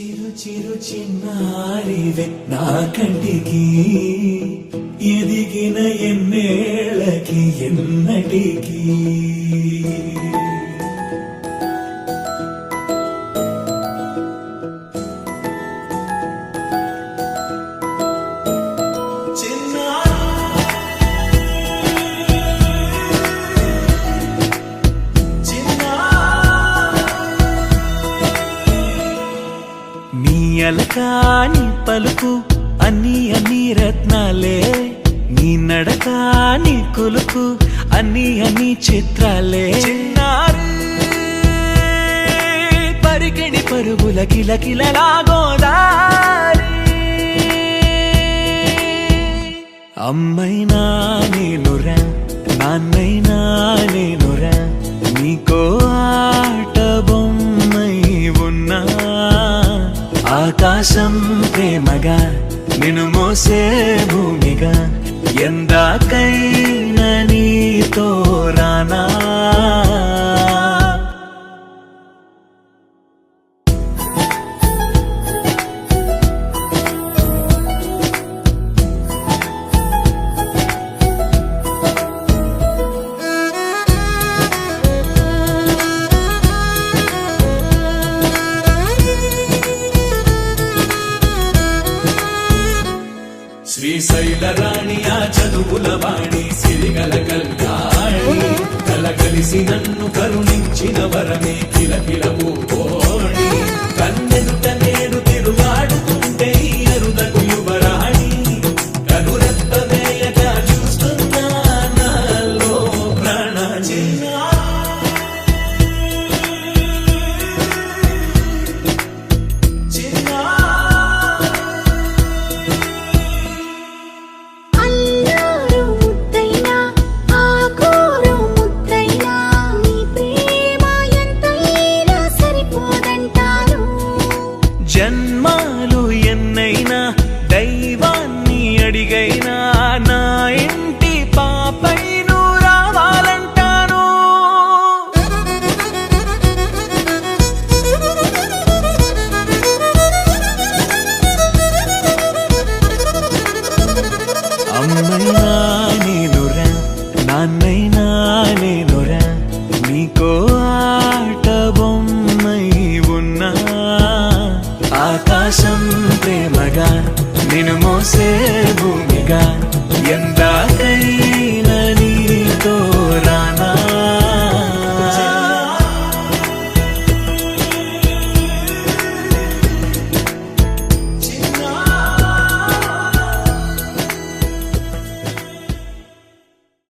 చిరు చిన్నారివే నా కంటికి ఎదిగిన ఎన్నేళ్ళకి ఎన్నటికి అలకాని పలుకు అన్ని రత్నాలే నీ నడక నీ కొలుకు అన్ని చిత్రాలే పరికిణి పరుగుల కిలకిలలాగోదారి అమ్మైనా నేనురా నాన్నైనా నేనురా నీకో ఆట బొమ్మై ఉన్నా ఆకాశం ప్రేమగా నిన్ను మోసే భూమిగా ఎందాకైనా నీతో రానా శ్రీశైల రాణి ఆ చదువుల వాణి సిరిగల కల్యాణి కలగలిసి నన్ను కరుణించిన వరమే కిలకిల పూకోణి కన్నెదుట నేడు తిరుగాడుతుంటే అరుదకు యువరాణి కనురెప్ప వేయగా చూస్తున్నా నాలో ప్రాణ జన్మాలు ఎన్నైనా దైవాన్ని అడిగైనా నా ఇంటి పాపై నువ్వు రావాలంటాను అమ్మైనా నేనురా నాన్నైనా నేనురా నీకో ఆట బొమ్మై ఉన్నా ఆకాశం ప్రేమగా నిన్ను మోసే భూమిగా ఎంత